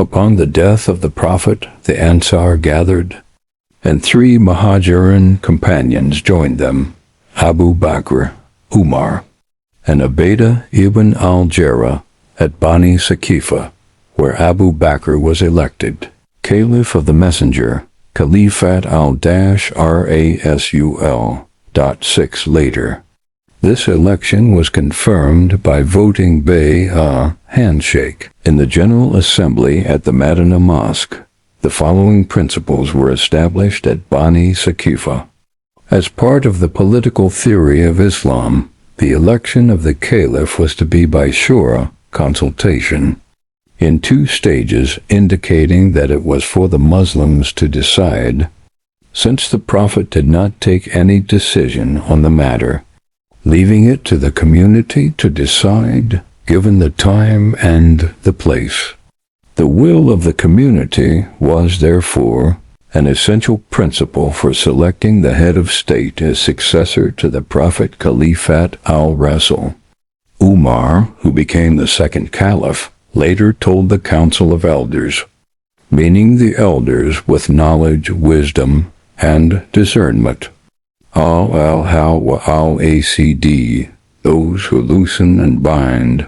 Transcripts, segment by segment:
Upon the death of the Prophet, the Ansar gathered, and 3 Muhajirin companions joined them, Abu Bakr, Umar, and Ubaidah ibn al-Jarrah at Bani Saqifa, where Abu Bakr was elected Caliph of the Messenger, Khalifat al-Rasul. 6 later. This election was confirmed by voting by handshake in the General Assembly at the Madinah Mosque. The following principles were established at Bani Saqifa. As part of the political theory of Islam, the election of the caliph was to be by shura, consultation, in 2 stages, indicating that it was for the Muslims to decide. Since the Prophet did not take any decision on the matter, leaving it to the community to decide, given the time and the place. The will of the community was, therefore, an essential principle for selecting the head of state as successor to the Prophet Khalifat al-Rasul. Umar, who became the second caliph, later told the Council of Elders, meaning the elders with knowledge, wisdom, and discernment, al-acd, those who loosen and bind.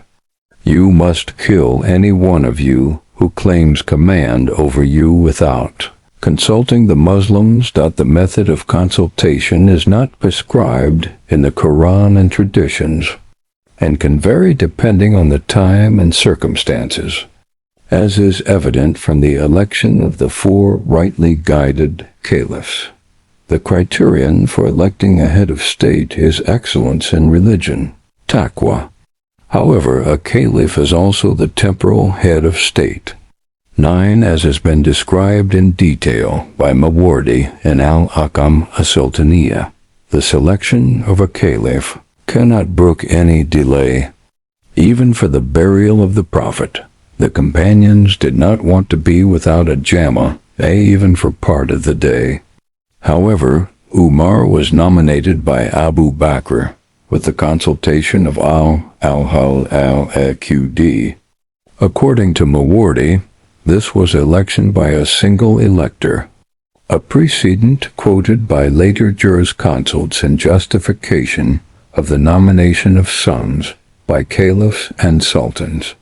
You must kill any one of you who claims command over you without consulting the Muslims. The method of consultation is not prescribed in the Quran and traditions, and can vary depending on the time and circumstances, as is evident from the election of the 4 rightly guided caliphs. The criterion for electing a head of state is excellence in religion, taqwa. However, a caliph is also the temporal head of state. 9, as has been described in detail by Mawardi in Al-Ahkam as-Sultaniyya. The selection of a caliph cannot brook any delay. Even for the burial of the Prophet, the companions did not want to be without a jama, even for part of the day. However, Umar was nominated by Abu Bakr with the consultation of al-Aqd. According to Mawardi, this was election by a single elector, a precedent quoted by later jurisconsults in justification of the nomination of sons by caliphs and sultans.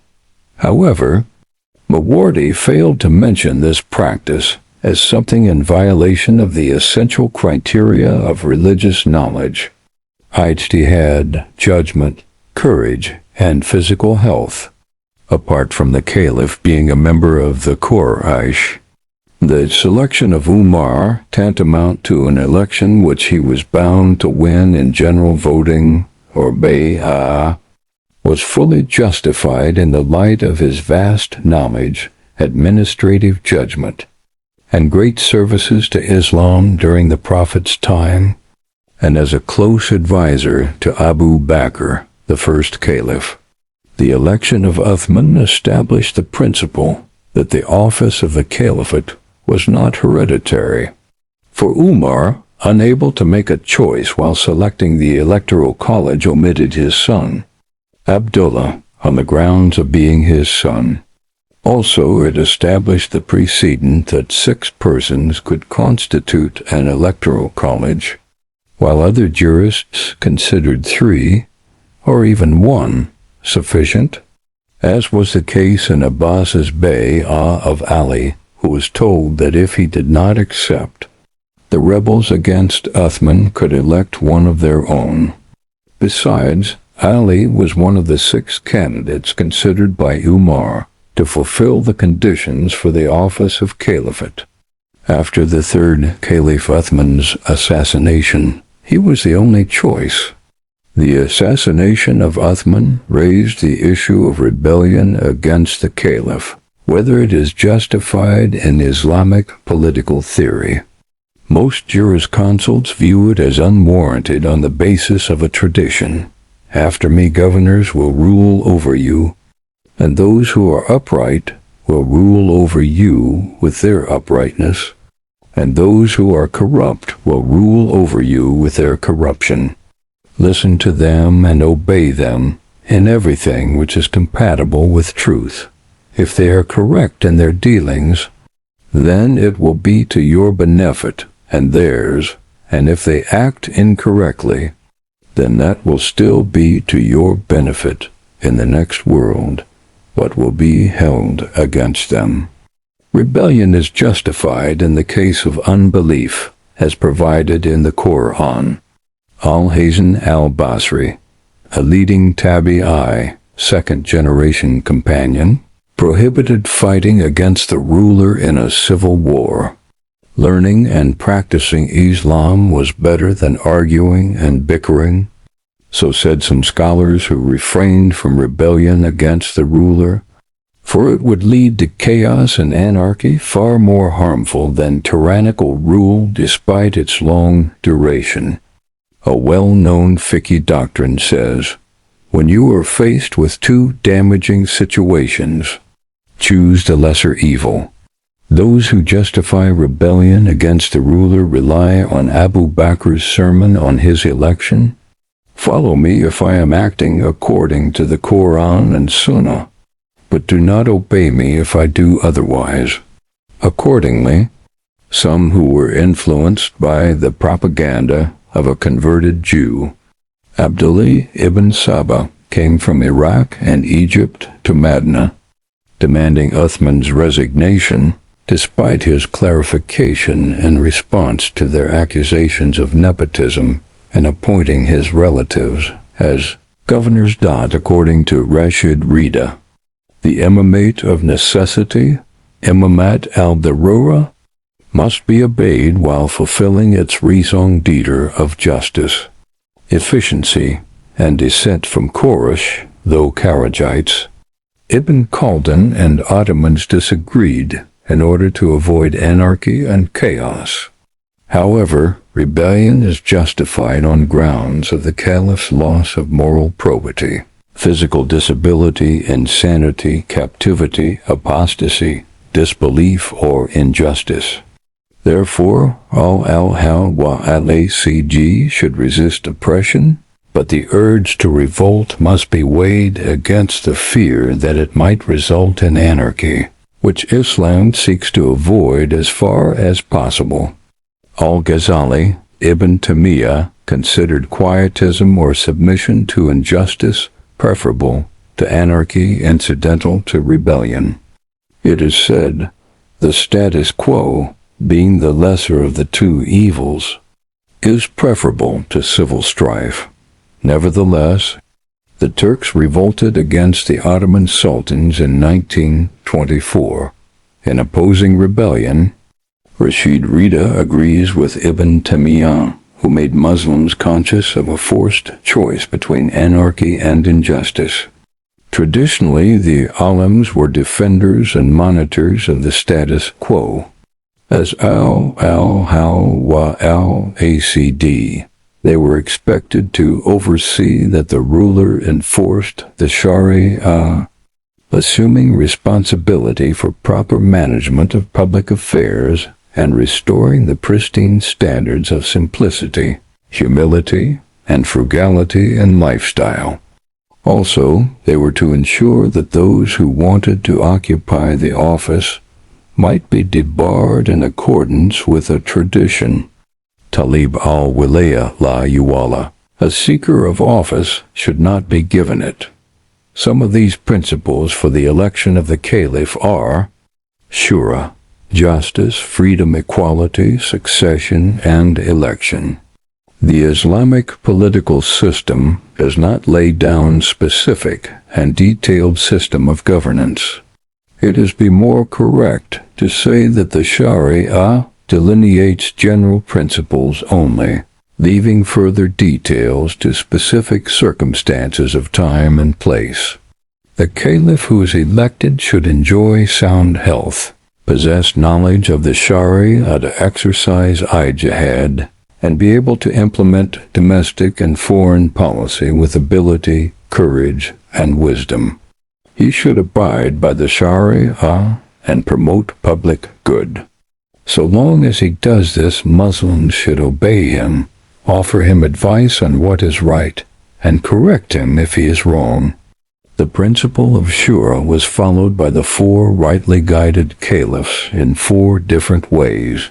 However, Mawardi failed to mention this practice as something in violation of the essential criteria of religious knowledge, ijtihad, judgment, courage, and physical health. Apart from the caliph being a member of the Quraysh, the selection of Umar, tantamount to an election which he was bound to win in general voting, or bay'ah, was fully justified in the light of his vast knowledge, administrative judgment, and great services to Islam during the Prophet's time, and as a close advisor to Abu Bakr, the first caliph. The election of Uthman established the principle that the office of the caliphate was not hereditary. For Umar, unable to make a choice while selecting the electoral college, omitted his son, Abdullah, on the grounds of being his son. Also, it established the precedent that 6 persons could constitute an electoral college, while other jurists considered 3, or even 1, sufficient, as was the case in Abbas's bay'ah of Ali, who was told that if he did not accept, the rebels against Uthman could elect one of their own. Besides, Ali was one of the 6 candidates considered by Umar to fulfill the conditions for the office of caliphate. After the 3rd Caliph Uthman's assassination, he was the only choice. The assassination of Uthman raised the issue of rebellion against the caliph, whether it is justified in Islamic political theory. Most jurisconsults view it as unwarranted on the basis of a tradition. After me, governors will rule over you, and those who are upright will rule over you with their uprightness, and those who are corrupt will rule over you with their corruption. Listen to them and obey them in everything which is compatible with truth. if they are correct in their dealings, then it will be to your benefit and theirs, and if they act incorrectly, then that will still be to your benefit in the next world, but will be held against them. Rebellion is justified in the case of unbelief, as provided in the Quran. Al-Hasan al-Basri, a leading Tabi'i, second-generation companion, prohibited fighting against the ruler in a civil war. Learning and practicing Islam was better than arguing and bickering, so said some scholars who refrained from rebellion against the ruler, for it would lead to chaos and anarchy far more harmful than tyrannical rule despite its long duration. A well-known fiqh doctrine says, when you are faced with two damaging situations, choose the lesser evil. Those who justify rebellion against the ruler rely on Abu Bakr's sermon on his election. Follow me if I am acting according to the Quran and Sunnah, but do not obey me if I do otherwise. Accordingly, some who were influenced by the propaganda of a converted Jew, Abdullah ibn Saba, came from Iraq and Egypt to Madinah, demanding Uthman's resignation, despite his clarification in response to their accusations of nepotism and appointing his relatives as governors. According to Rashid Rida, the imamate of necessity, imamat al-darura, must be obeyed while fulfilling its raison d'etre of justice, efficiency, and descent from Quraysh, though Kharijites. Ibn Khaldun and Ottomans disagreed in order to avoid anarchy and chaos. However, rebellion is justified on grounds of the caliph's loss of moral probity, physical disability, insanity, captivity, apostasy, disbelief, or injustice. Therefore, all al-Hal-wa-al-Acg should resist oppression, but the urge to revolt must be weighed against the fear that it might result in anarchy, which Islam seeks to avoid as far as possible. Al-Ghazali, Ibn Taymiyyah, considered quietism or submission to injustice preferable to anarchy incidental to rebellion. It is said, the status quo, being the lesser of the two evils, is preferable to civil strife. Nevertheless, the Turks revolted against the Ottoman sultans in 1924. In opposing rebellion, Rashid Rida agrees with Ibn Taymiyyah, who made Muslims conscious of a forced choice between anarchy and injustice. Traditionally, the Alims were defenders and monitors of the status quo. As al-Hal-wa-al-Acd, they were expected to oversee that the ruler enforced the Sharia, assuming responsibility for proper management of public affairs and restoring the pristine standards of simplicity, humility, and frugality in lifestyle. Also, they were to ensure that those who wanted to occupy the office might be debarred in accordance with a tradition. Talib al-Wilaya la yuwala, a seeker of office should not be given it. Some of these principles for the election of the caliph are shura, justice, freedom, equality, succession, and election. The Islamic political system does not lay down specific and detailed system of governance. It is more correct to say that the Sharia delineates general principles only, leaving further details to specific circumstances of time and place. The caliph who is elected should enjoy sound health, possess knowledge of the Sharia to exercise jihad, and be able to implement domestic and foreign policy with ability, courage, and wisdom. He should abide by the Sharia and promote public good. So long as he does this, Muslims should obey him, offer him advice on what is right, and correct him if he is wrong. The principle of shura was followed by the four rightly guided caliphs in four different ways,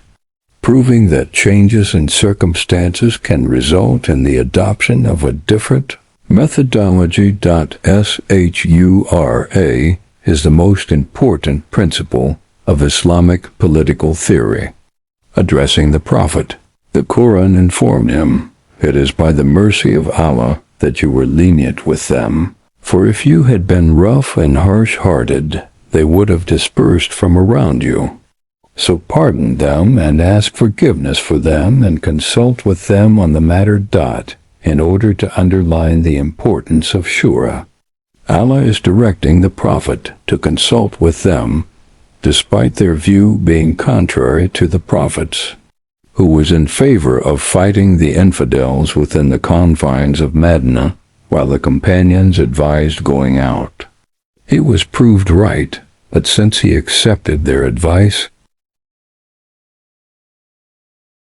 proving that changes in circumstances can result in the adoption of a different methodology. Shura is the most important principle of Islamic political theory. Addressing the Prophet, the Quran informed him, "It is by the mercy of Allah that you were lenient with them, for if you had been rough and harsh-hearted, they would have dispersed from around you. So pardon them and ask forgiveness for them and consult with them on the matter. In order to underline the importance of shura. Allah is directing the Prophet to consult with them, despite their view being contrary to the Prophet's, who was in favor of fighting the infidels within the confines of Medina, while the companions advised going out. He was proved right, but since he accepted their advice,